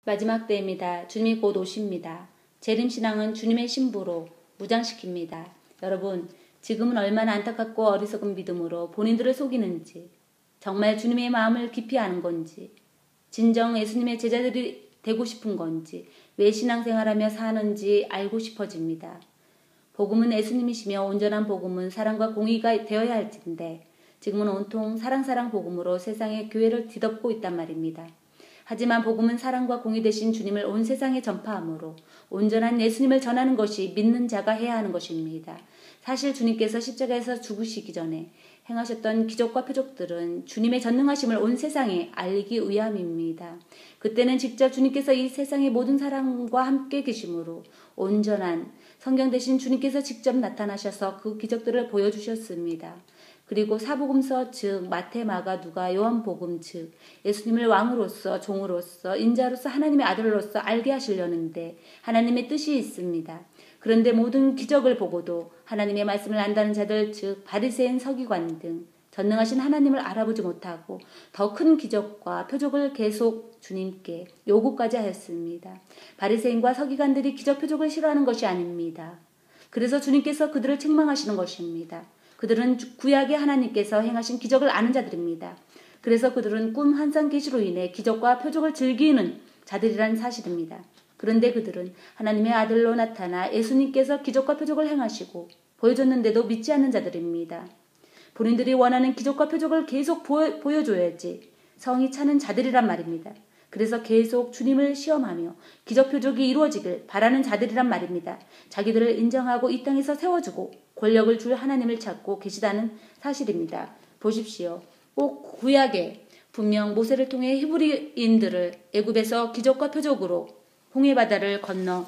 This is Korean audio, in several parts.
마지막 때입니다. 주님이 곧 오십니다. 재림신앙은 주님의 신부로 무장시킵니다. 여러분, 지금은 얼마나 안타깝고 어리석은 믿음으로 본인들을 속이는지, 정말 주님의 마음을 깊이 아는 건지, 진정 예수님의 제자들이 되고 싶은 건지, 왜 신앙생활하며 사는지 알고 싶어집니다. 복음은 예수님이시며 온전한 복음은 사랑과 공의가 되어야 할 텐데 지금은 온통 사랑 복음으로 세상의 교회를 뒤덮고 있단 말입니다. 하지만 복음은 사랑과 공의 되신 주님을 온 세상에 전파함으로 온전한 예수님을 전하는 것이 믿는 자가 해야 하는 것입니다. 사실 주님께서 십자가에서 죽으시기 전에 행하셨던 기적과 표적들은 주님의 전능하심을 온 세상에 알리기 위함입니다. 그때는 직접 주님께서 이 세상의 모든 사람과 함께 계심으로 온전한 성경 대신 주님께서 직접 나타나셔서 그 기적들을 보여주셨습니다. 그리고 사복음서 즉 마태, 마가, 누가, 요한복음 즉 예수님을 왕으로서 종으로서 인자로서 하나님의 아들로서 알게 하시려는데 하나님의 뜻이 있습니다. 그런데 모든 기적을 보고도 하나님의 말씀을 안다는 자들 즉 바리새인, 서기관 등 전능하신 하나님을 알아보지 못하고 더 큰 기적과 표적을 계속 주님께 요구까지 하였습니다. 바리새인과 서기관들이 기적 표적을 싫어하는 것이 아닙니다. 그래서 주님께서 그들을 책망하시는 것입니다. 그들은 구약의 하나님께서 행하신 기적을 아는 자들입니다. 그래서 그들은 꿈 환상 계시로 인해 기적과 표적을 즐기는 자들이라는 사실입니다. 그런데 그들은 하나님의 아들로 나타나 예수님께서 기적과 표적을 행하시고 보여줬는데도 믿지 않는 자들입니다. 본인들이 원하는 기적과 표적을 계속 보여줘야지 성이 차는 자들이란 말입니다. 그래서 계속 주님을 시험하며 기적 표적이 이루어지길 바라는 자들이란 말입니다. 자기들을 인정하고 이 땅에서 세워주고 권력을 줄 하나님을 찾고 계시다는 사실입니다. 보십시오. 꼭 구약에 분명 모세를 통해 히브리인들을 애굽에서 기적과 표적으로 홍해바다를 건너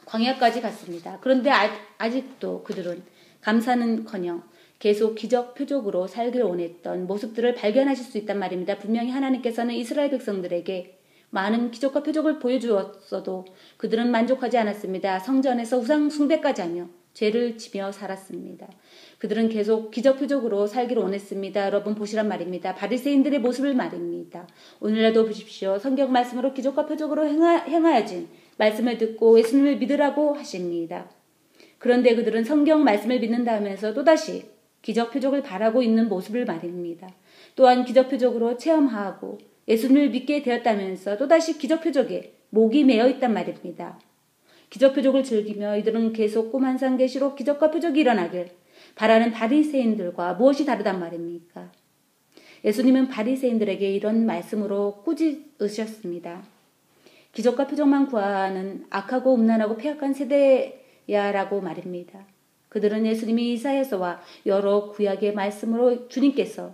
광야까지 갔습니다. 그런데 아직도 그들은 감사는커녕 계속 기적 표적으로 살길 원했던 모습들을 발견하실 수 있단 말입니다. 분명히 하나님께서는 이스라엘 백성들에게 많은 기적과 표적을 보여주었어도 그들은 만족하지 않았습니다. 성전에서 우상 숭배까지 하며 죄를 지며 살았습니다. 그들은 계속 기적 표적으로 살기를 원했습니다. 여러분 보시란 말입니다. 바리새인들의 모습을 말입니다. 오늘날도 보십시오. 성경 말씀으로 기적과 표적으로 행하여진 말씀을 듣고 예수님을 믿으라고 하십니다. 그런데 그들은 성경 말씀을 믿는다면서 또다시 기적 표적을 바라고 있는 모습을 말입니다. 또한 기적 표적으로 체험하고 예수님을 믿게 되었다면서 또다시 기적 표적에 목이 메어 있단 말입니다. 기적 표적을 즐기며 이들은 계속 꿈 환상 계시로 기적과 표적이 일어나길 바라는 바리새인들과 무엇이 다르단 말입니까? 예수님은 바리새인들에게 이런 말씀으로 꾸짖으셨습니다. 기적과 표적만 구하는 악하고 음란하고 폐악한 세대야라고 말입니다. 그들은 예수님이 이사야서와 여러 구약의 말씀으로 주님께서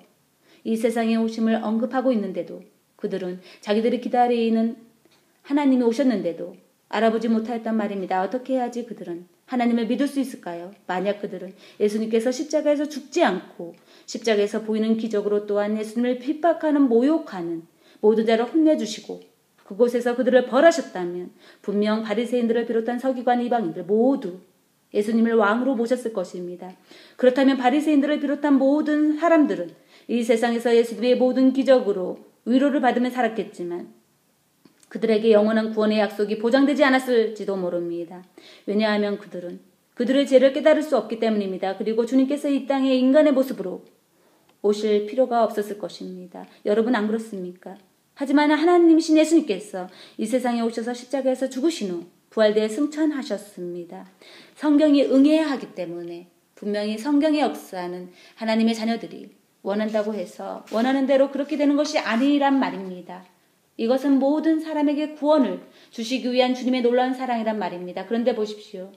이 세상에 오심을 언급하고 있는데도 그들은 자기들이 기다리는 하나님이 오셨는데도 알아보지 못하였단 말입니다. 어떻게 해야지 그들은 하나님을 믿을 수 있을까요? 만약 그들은 예수님께서 십자가에서 죽지 않고 십자가에서 보이는 기적으로 또한 예수님을 핍박하는 모욕하는 모든 자를 혼내주시고 그곳에서 그들을 벌하셨다면 분명 바리새인들을 비롯한 서기관 이방인들 모두 예수님을 왕으로 모셨을 것입니다. 그렇다면 바리새인들을 비롯한 모든 사람들은 이 세상에서 예수님의 모든 기적으로 위로를 받으며 살았겠지만 그들에게 영원한 구원의 약속이 보장되지 않았을지도 모릅니다. 왜냐하면 그들은 그들의 죄를 깨달을 수 없기 때문입니다. 그리고 주님께서 이 땅에 인간의 모습으로 오실 필요가 없었을 것입니다. 여러분 안 그렇습니까? 하지만 하나님이신 예수님께서 이 세상에 오셔서 십자가에서 죽으신 후 부활되어 승천하셨습니다. 성경이 응해야 하기 때문에 분명히 성경의 역사는 하나님의 자녀들이 원한다고 해서 원하는 대로 그렇게 되는 것이 아니란 말입니다. 이것은 모든 사람에게 구원을 주시기 위한 주님의 놀라운 사랑이란 말입니다. 그런데 보십시오.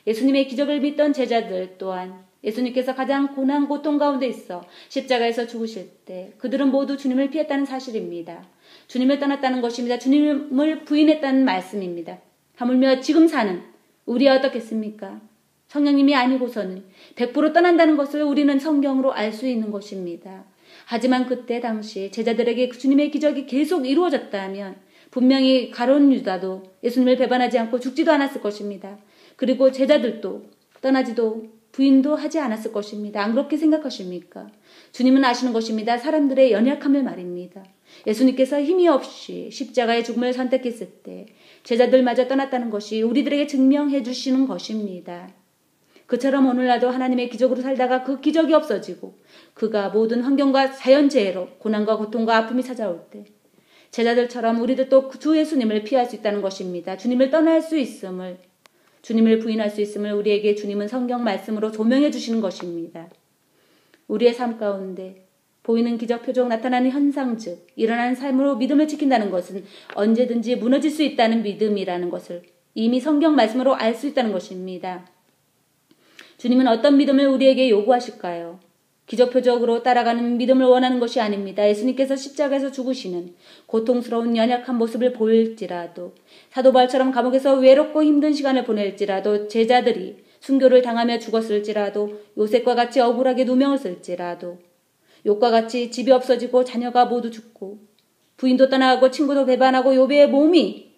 예수님의 기적을 믿던 제자들 또한 예수님께서 가장 고난 고통 가운데 있어 십자가에서 죽으실 때 그들은 모두 주님을 피했다는 사실입니다. 주님을 떠났다는 것입니다. 주님을 부인했다는 말씀입니다. 하물며 지금 사는 우리야 어떻겠습니까? 성령님이 아니고서는 100% 떠난다는 것을 우리는 성경으로 알 수 있는 것입니다. 하지만 그때 당시 제자들에게 주님의 기적이 계속 이루어졌다면 분명히 가룟 유다도 예수님을 배반하지 않고 죽지도 않았을 것입니다. 그리고 제자들도 떠나지도 부인도 하지 않았을 것입니다. 안 그렇게 생각하십니까? 주님은 아시는 것입니다. 사람들의 연약함을 말입니다. 예수님께서 힘이 없이 십자가의 죽음을 선택했을 때 제자들마저 떠났다는 것이 우리들에게 증명해 주시는 것입니다. 그처럼 오늘날도 하나님의 기적으로 살다가 그 기적이 없어지고 그가 모든 환경과 자연재해로 고난과 고통과 아픔이 찾아올 때 제자들처럼 우리들도 주 예수님을 피할 수 있다는 것입니다. 주님을 떠날 수 있음을, 주님을 부인할 수 있음을 우리에게 주님은 성경 말씀으로 조명해 주시는 것입니다. 우리의 삶 가운데 보이는 기적, 표적, 나타나는 현상, 즉 일어나는 삶으로 믿음을 지킨다는 것은 언제든지 무너질 수 있다는 믿음이라는 것을 이미 성경 말씀으로 알 수 있다는 것입니다. 주님은 어떤 믿음을 우리에게 요구하실까요? 기적, 표적으로 따라가는 믿음을 원하는 것이 아닙니다. 예수님께서 십자가에서 죽으시는 고통스러운 연약한 모습을 보일지라도, 사도 바울처럼 감옥에서 외롭고 힘든 시간을 보낼지라도, 제자들이 순교를 당하며 죽었을지라도, 요셉과 같이 억울하게 누명을 쓸지라도, 욥과 같이 집이 없어지고 자녀가 모두 죽고 부인도 떠나가고 친구도 배반하고 욥의 몸이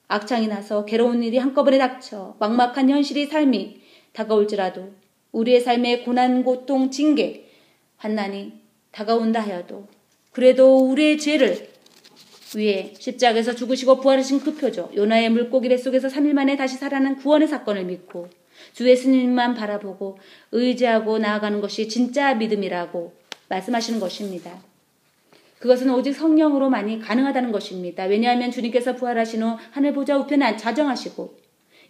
악창이 나서 괴로운 일이 한꺼번에 닥쳐 막막한 현실이 삶이 다가올지라도, 우리의 삶에 고난, 고통, 징계, 환난이 다가온다 하여도 그래도 우리의 죄를 위해 십자가에서 죽으시고 부활하신 그 표적, 요나의 물고기 뱃속에서 3일 만에 다시 살아난 구원의 사건을 믿고 주 예수님만 바라보고 의지하고 나아가는 것이 진짜 믿음이라고 말씀하시는 것입니다. 그것은 오직 성령으로만이 가능하다는 것입니다. 왜냐하면 주님께서 부활하신 후 하늘 보좌 우편에 자정하시고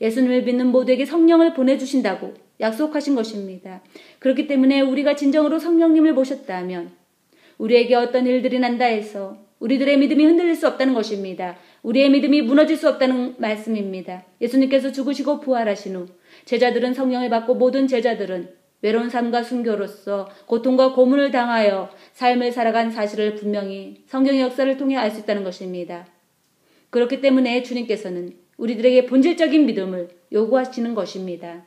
예수님을 믿는 모두에게 성령을 보내주신다고 약속하신 것입니다. 그렇기 때문에 우리가 진정으로 성령님을 모셨다면 우리에게 어떤 일들이 난다 해서 우리들의 믿음이 흔들릴 수 없다는 것입니다. 우리의 믿음이 무너질 수 없다는 말씀입니다. 예수님께서 죽으시고 부활하신 후 제자들은 성령을 받고 모든 제자들은 외로운 삶과 순교로서 고통과 고문을 당하여 삶을 살아간 사실을 분명히 성경의 역사를 통해 알 수 있다는 것입니다. 그렇기 때문에 주님께서는 우리들에게 본질적인 믿음을 요구하시는 것입니다.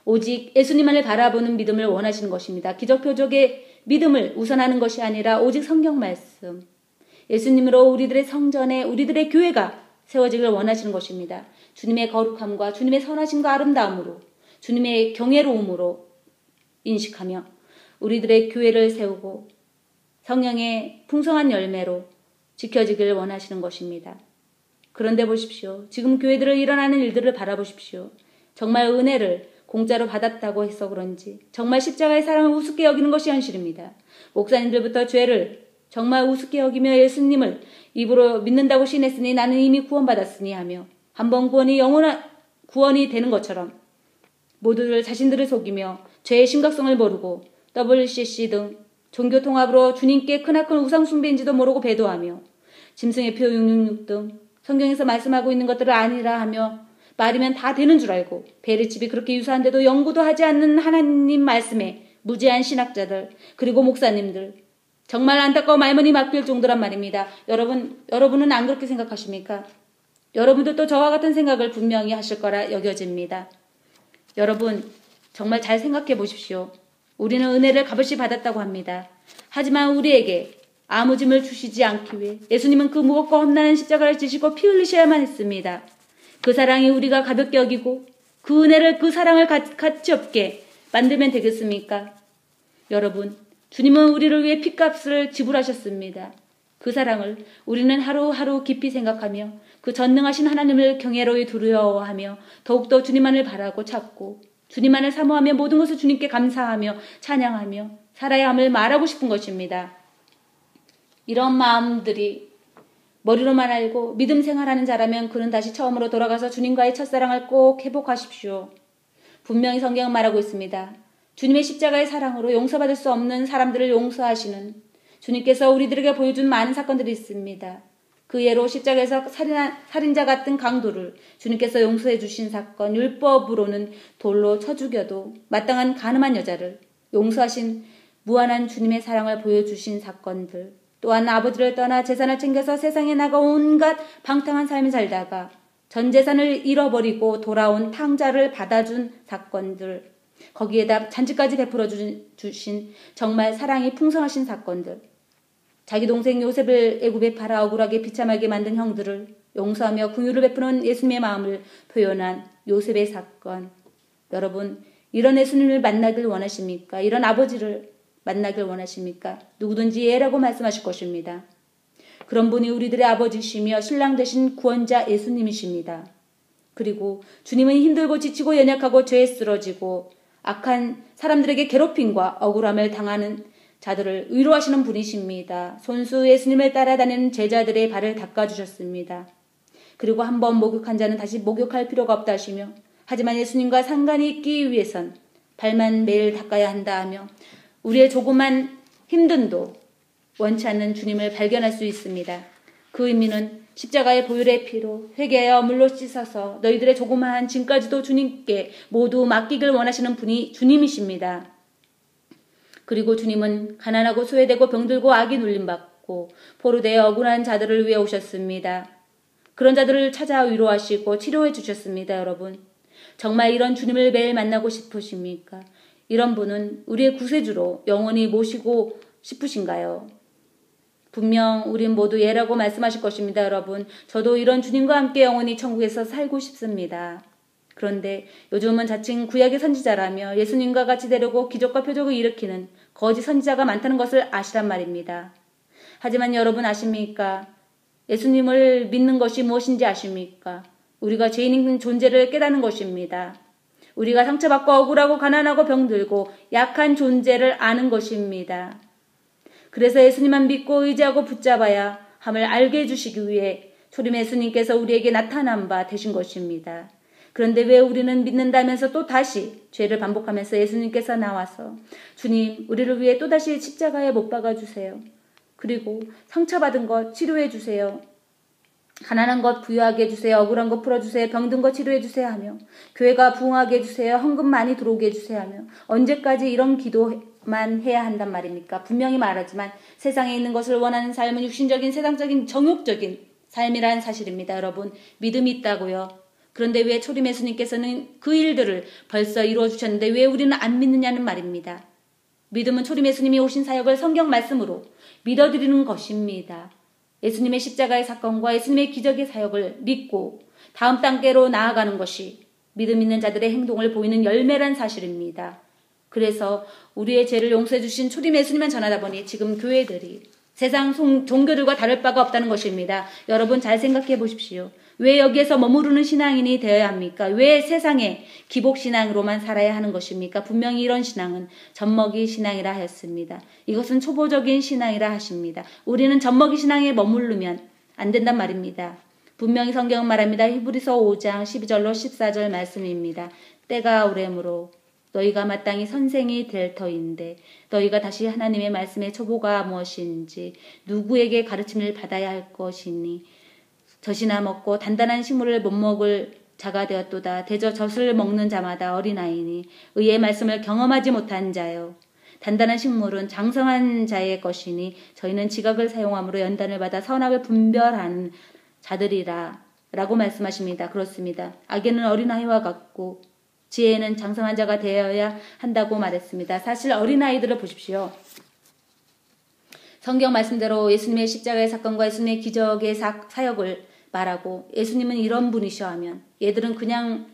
오직 예수님만을 바라보는 믿음을 원하시는 것입니다. 기적 표적의 믿음을 우선하는 것이 아니라 오직 성경 말씀, 예수님으로 우리들의 성전에 우리들의 교회가 세워지길 원하시는 것입니다. 주님의 거룩함과 주님의 선하심과 아름다움으로 주님의 경외로움으로 인식하며 우리들의 교회를 세우고 성령의 풍성한 열매로 지켜지길 원하시는 것입니다. 그런데 보십시오. 지금 교회들을 일어나는 일들을 바라보십시오. 정말 은혜를 공짜로 받았다고 해서 그런지 정말 십자가의 사랑을 우습게 여기는 것이 현실입니다. 목사님들부터 죄를 정말 우습게 여기며 예수님을 입으로 믿는다고 신했으니 나는 이미 구원받았으니 하며 한번 구원이 영원한 구원이 되는 것처럼 모두들 자신들을 속이며 죄의 심각성을 모르고 WCC 등 종교 통합으로 주님께 크나큰 우상 숭배인지도 모르고 배도하며 짐승의 표 666 등 성경에서 말씀하고 있는 것들을 아니라 하며 말이면 다 되는 줄 알고 베르집이 그렇게 유사한데도 연구도 하지 않는 하나님 말씀에 무지한 신학자들 그리고 목사님들 정말 안타까워 말문이 막힐 정도란 말입니다. 여러분은 안 그렇게 생각하십니까? 여러분들도 저와 같은 생각을 분명히 하실 거라 여겨집니다. 여러분 정말 잘 생각해 보십시오. 우리는 은혜를 값없이 받았다고 합니다. 하지만 우리에게 아무 짐을 주시지 않기 위해 예수님은 그 무겁고 험난한 십자가를 지시고 피 흘리셔야만 했습니다. 그 사랑이 우리가 가볍게 여기고 그 은혜를 그 사랑을 가치 없게 만들면 되겠습니까? 여러분, 주님은 우리를 위해 핏값을 지불하셨습니다. 그 사랑을 우리는 하루하루 깊이 생각하며 그 전능하신 하나님을 경외로이 두려워하며 더욱더 주님만을 바라고 찾고 주님만을 사모하며 모든 것을 주님께 감사하며 찬양하며 살아야 함을 말하고 싶은 것입니다. 이런 마음들이 머리로만 알고 믿음 생활하는 자라면 그는 다시 처음으로 돌아가서 주님과의 첫사랑을 꼭 회복하십시오. 분명히 성경은 말하고 있습니다. 주님의 십자가의 사랑으로 용서받을 수 없는 사람들을 용서하시는 주님께서 우리들에게 보여준 많은 사건들이 있습니다. 그 예로 십자가에서 살인자 같은 강도를 주님께서 용서해 주신 사건, 율법으로는 돌로 쳐 죽여도 마땅한 가늠한 여자를 용서하신 무한한 주님의 사랑을 보여주신 사건들, 또한 아버지를 떠나 재산을 챙겨서 세상에 나가 온갖 방탕한 삶을 살다가 전 재산을 잃어버리고 돌아온 탕자를 받아준 사건들, 거기에다 잔치까지 베풀어 주신 정말 사랑이 풍성하신 사건들, 자기 동생 요셉을 애굽에 팔아 억울하게 비참하게 만든 형들을 용서하며 긍휼을 베푸는 예수님의 마음을 표현한 요셉의 사건. 여러분, 이런 예수님을 만나길 원하십니까? 이런 아버지를 만나길 원하십니까? 누구든지 예라고 말씀하실 것입니다. 그런 분이 우리들의 아버지시며 신랑 되신 구원자 예수님이십니다. 그리고 주님은 힘들고 지치고 연약하고 죄에 쓰러지고 악한 사람들에게 괴롭힘과 억울함을 당하는 자들을 위로하시는 분이십니다. 손수 예수님을 따라다니는 제자들의 발을 닦아주셨습니다. 그리고 한번 목욕한 자는 다시 목욕할 필요가 없다 하시며 하지만 예수님과 상관이 있기 위해선 발만 매일 닦아야 한다 하며 우리의 조그만 힘듦도 원치 않는 주님을 발견할 수 있습니다. 그 의미는 십자가의 보혈의 피로 회개하여 물로 씻어서 너희들의 조그마한 짐까지도 주님께 모두 맡기길 원하시는 분이 주님이십니다. 그리고 주님은 가난하고 소외되고 병들고 악이 눌림받고 포로되어 억울한 자들을 위해 오셨습니다. 그런 자들을 찾아 위로하시고 치료해 주셨습니다. 여러분, 정말 이런 주님을 매일 만나고 싶으십니까? 이런 분은 우리의 구세주로 영원히 모시고 싶으신가요? 분명 우린 모두 예라고 말씀하실 것입니다. 여러분, 저도 이런 주님과 함께 영원히 천국에서 살고 싶습니다. 그런데 요즘은 자칭 구약의 선지자라며 예수님과 같이 되려고 기적과 표적을 일으키는 거짓 선지자가 많다는 것을 아시란 말입니다. 하지만 여러분 아십니까? 예수님을 믿는 것이 무엇인지 아십니까? 우리가 죄인인 존재를 깨닫는 것입니다. 우리가 상처받고 억울하고 가난하고 병들고 약한 존재를 아는 것입니다. 그래서 예수님만 믿고 의지하고 붙잡아야 함을 알게 해주시기 위해 초림 예수님께서 우리에게 나타난 바 되신 것입니다. 그런데 왜 우리는 믿는다면서 또 다시 죄를 반복하면서 예수님께서 나와서 주님, 우리를 위해 또다시 십자가에 못 박아주세요. 그리고 상처받은 것 치료해 주세요. 가난한 것 부유하게 해주세요. 억울한 것 풀어주세요. 병든 것 치료해 주세요 하며 교회가 부흥하게 해주세요. 헌금 많이 들어오게 해주세요 하며 언제까지 이런 기도만 해야 한단 말입니까? 분명히 말하지만 세상에 있는 것을 원하는 삶은 육신적인 세상적인 정욕적인 삶이라는 사실입니다. 여러분, 믿음이 있다고요. 그런데 왜 초림 예수님께서는 그 일들을 벌써 이루어 주셨는데 왜 우리는 안 믿느냐는 말입니다. 믿음은 초림 예수님이 오신 사역을 성경 말씀으로 믿어드리는 것입니다. 예수님의 십자가의 사건과 예수님의 기적의 사역을 믿고 다음 단계로 나아가는 것이 믿음 있는 자들의 행동을 보이는 열매란 사실입니다. 그래서 우리의 죄를 용서해 주신 초림 예수님만 전하다 보니 지금 교회들이 세상 종교들과 다를 바가 없다는 것입니다. 여러분 잘 생각해 보십시오. 왜 여기에서 머무르는 신앙인이 되어야 합니까? 왜 세상의 기복신앙으로만 살아야 하는 것입니까? 분명히 이런 신앙은 젖먹이 신앙이라 하였습니다. 이것은 초보적인 신앙이라 하십니다. 우리는 젖먹이 신앙에 머무르면 안 된단 말입니다. 분명히 성경은 말합니다. 히브리서 5장 12절로 14절 말씀입니다. 때가 오래므로 너희가 마땅히 선생이 될 터인데 너희가 다시 하나님의 말씀의 초보가 무엇인지 누구에게 가르침을 받아야 할 것이니 젖이나 먹고 단단한 식물을 못 먹을 자가 되었도다. 대저 젖을 먹는 자마다 어린아이니 의의 말씀을 경험하지 못한 자요. 단단한 식물은 장성한 자의 것이니 저희는 지각을 사용함으로 연단을 받아 선악을 분별하는 자들이라 라고 말씀하십니다. 그렇습니다. 악에는 어린아이와 같고 지혜에는 장성한 자가 되어야 한다고 말했습니다. 사실 어린아이들을 보십시오. 성경 말씀대로 예수님의 십자가의 사건과 예수님의 기적의 사역을 말하고 예수님은 이런 분이셔 하면 얘들은 그냥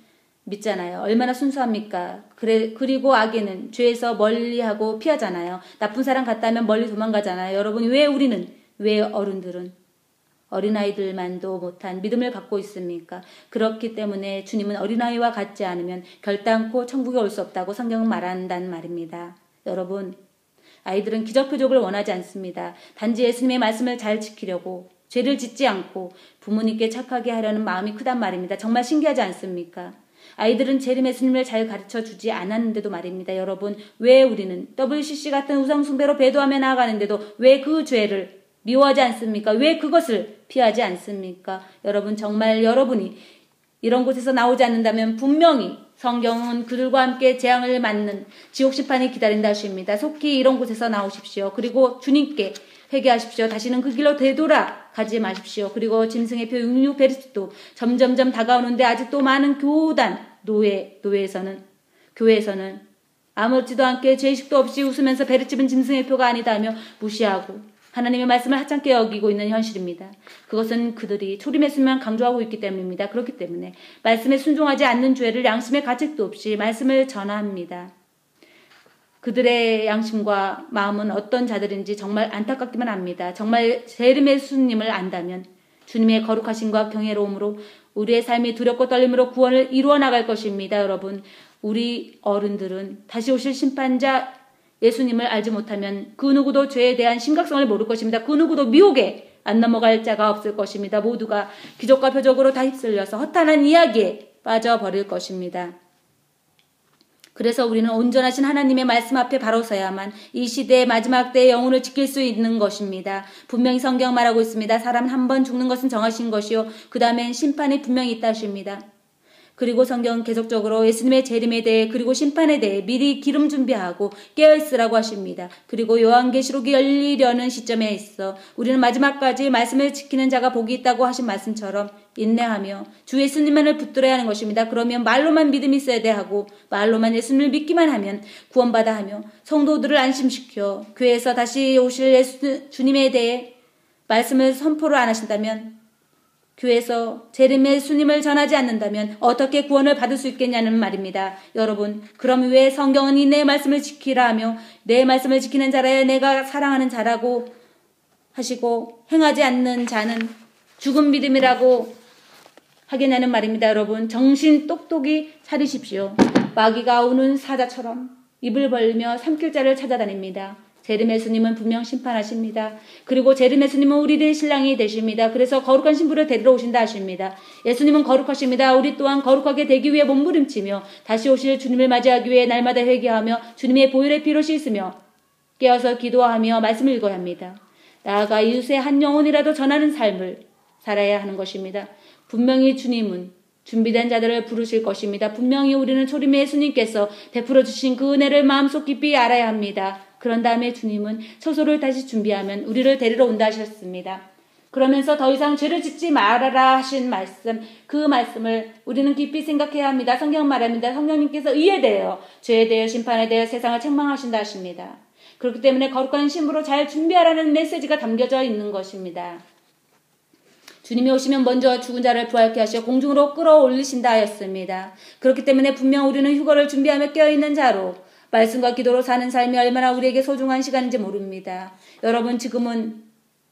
믿잖아요. 얼마나 순수합니까? 그리고 악에는 죄에서 멀리하고 피하잖아요. 나쁜 사람 같다면 멀리 도망가잖아요. 여러분 왜 어른들은 어린아이들만도 못한 믿음을 갖고 있습니까? 그렇기 때문에 주님은 어린아이와 같지 않으면 결단코 천국에 올 수 없다고 성경은 말한다는 말입니다. 여러분, 아이들은 기적 표적을 원하지 않습니다. 단지 예수님의 말씀을 잘 지키려고 죄를 짓지 않고 부모님께 착하게 하려는 마음이 크단 말입니다. 정말 신기하지 않습니까? 아이들은 재림 예수님을 잘 가르쳐 주지 않았는데도 말입니다. 여러분, 왜 우리는 WCC 같은 우상숭배로 배도하며 나아가는데도 왜 그 죄를 미워하지 않습니까? 왜 그것을 피하지 않습니까? 여러분, 정말 여러분이 이런 곳에서 나오지 않는다면 분명히 성경은 그들과 함께 재앙을 맞는 지옥심판이 기다린다 하십니다. 속히 이런 곳에서 나오십시오. 그리고 주님께 회개하십시오. 다시는 그 길로 되돌아가지 마십시오. 그리고 짐승의 표 66 베리스도 점점점 다가오는데 아직도 많은 교회에서는 아무렇지도 않게 죄의식도 없이 웃으면서 배를 찝은 짐승의 표가 아니다며 무시하고 하나님의 말씀을 하찮게 여기고 있는 현실입니다. 그것은 그들이 초림했으면 강조하고 있기 때문입니다. 그렇기 때문에 말씀에 순종하지 않는 죄를 양심의 가책도 없이 말씀을 전합니다. 그들의 양심과 마음은 어떤 자들인지 정말 안타깝기만 합니다. 정말 제 이름의 예수님을 안다면 주님의 거룩하심과 경외로움으로 우리의 삶이 두렵고 떨림으로 구원을 이루어 나갈 것입니다. 여러분, 우리 어른들은 다시 오실 심판자 예수님을 알지 못하면 그 누구도 죄에 대한 심각성을 모를 것입니다. 그 누구도 미혹에 안 넘어갈 자가 없을 것입니다. 모두가 기적과 표적으로 다 휩쓸려서 허탄한 이야기에 빠져버릴 것입니다. 그래서 우리는 온전하신 하나님의 말씀 앞에 바로 서야만 이 시대의 마지막 때의 영혼을 지킬 수 있는 것입니다. 분명히 성경 말하고 있습니다. 사람은 한 번 죽는 것은 정하신 것이요 그 다음엔 심판이 분명히 있다 하십니다. 그리고 성경은 계속적으로 예수님의 재림에 대해 그리고 심판에 대해 미리 기름 준비하고 깨어있으라고 하십니다. 그리고 요한계시록이 열리려는 시점에 있어 우리는 마지막까지 말씀을 지키는 자가 복이 있다고 하신 말씀처럼 인내하며 주 예수님만을 붙들어야 하는 것입니다. 그러면 말로만 믿음이 있어야 돼 하고 말로만 예수님을 믿기만 하면 구원받아 하며 성도들을 안심시켜 교회에서 다시 오실 주님에 대해 말씀을 선포를 안 하신다면 교회에서 재림의 예수님을 전하지 않는다면 어떻게 구원을 받을 수 있겠냐는 말입니다. 여러분, 그럼 왜 성경은 이 내 말씀을 지키라 하며 내 말씀을 지키는 자라야 내가 사랑하는 자라고 하시고 행하지 않는 자는 죽은 믿음이라고 하겠냐는 말입니다. 여러분, 정신 똑똑히 차리십시오. 마귀가 우는 사자처럼 입을 벌리며 삼킬 자를 찾아다닙니다. 재림의 예수님은 분명 심판하십니다. 그리고 재림의 예수님은 우리들의 신랑이 되십니다. 그래서 거룩한 신부를 데리러 오신다 하십니다. 예수님은 거룩하십니다. 우리 또한 거룩하게 되기 위해 몸부림치며 다시 오실 주님을 맞이하기 위해 날마다 회개하며 주님의 보혈의 피로 씻으며 깨어서 기도하며 말씀을 읽어야 합니다. 나아가 이웃의 한 영혼이라도 전하는 삶을 살아야 하는 것입니다. 분명히 주님은 준비된 자들을 부르실 것입니다. 분명히 우리는 초림의 예수님께서 베풀어 주신 그 은혜를 마음속 깊이 알아야 합니다. 그런 다음에 주님은 처소를 다시 준비하면 우리를 데리러 온다 하셨습니다. 그러면서 더 이상 죄를 짓지 말아라 하신 말씀, 그 말씀을 우리는 깊이 생각해야 합니다. 성경 말합니다. 성령님께서 의에 대하여, 죄에 대하여, 심판에 대하여 세상을 책망하신다 하십니다. 그렇기 때문에 거룩한 신부로 잘 준비하라는 메시지가 담겨져 있는 것입니다. 주님이 오시면 먼저 죽은 자를 부활케 하시어 공중으로 끌어올리신다 하였습니다. 그렇기 때문에 분명 우리는 휴거를 준비하며 깨어있는 자로 말씀과 기도로 사는 삶이 얼마나 우리에게 소중한 시간인지 모릅니다. 여러분, 지금은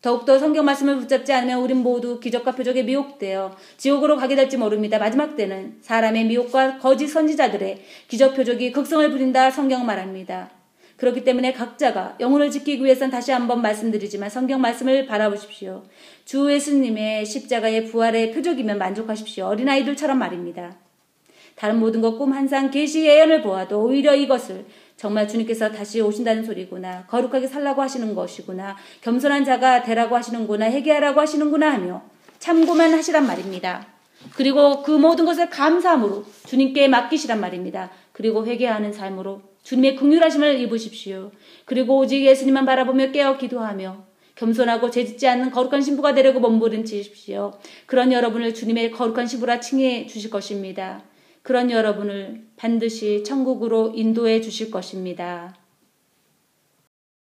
더욱더 성경 말씀을 붙잡지 않으면 우린 모두 기적과 표적에 미혹되어 지옥으로 가게 될지 모릅니다. 마지막 때는 사람의 미혹과 거짓 선지자들의 기적 표적이 극성을 부린다 성경 말합니다. 그렇기 때문에 각자가 영혼을 지키기 위해선 다시 한번 말씀드리지만 성경 말씀을 바라보십시오. 주 예수님의 십자가의 부활의 표적이면 만족하십시오. 어린아이들처럼 말입니다. 다른 모든 것 꿈 한상 계시 예언을 보아도 오히려 이것을 정말 주님께서 다시 오신다는 소리구나, 거룩하게 살라고 하시는 것이구나, 겸손한 자가 되라고 하시는구나, 회개하라고 하시는구나 하며 참고만 하시란 말입니다. 그리고 그 모든 것을 감사함으로 주님께 맡기시란 말입니다. 그리고 회개하는 삶으로 주님의 긍휼하심을 입으십시오. 그리고 오직 예수님만 바라보며 깨어 기도하며 겸손하고 죄짓지 않는 거룩한 신부가 되려고 몸부림치십시오. 그런 여러분을 주님의 거룩한 신부라 칭해 주실 것입니다. 그런 여러분을 반드시 천국으로 인도해 주실 것입니다.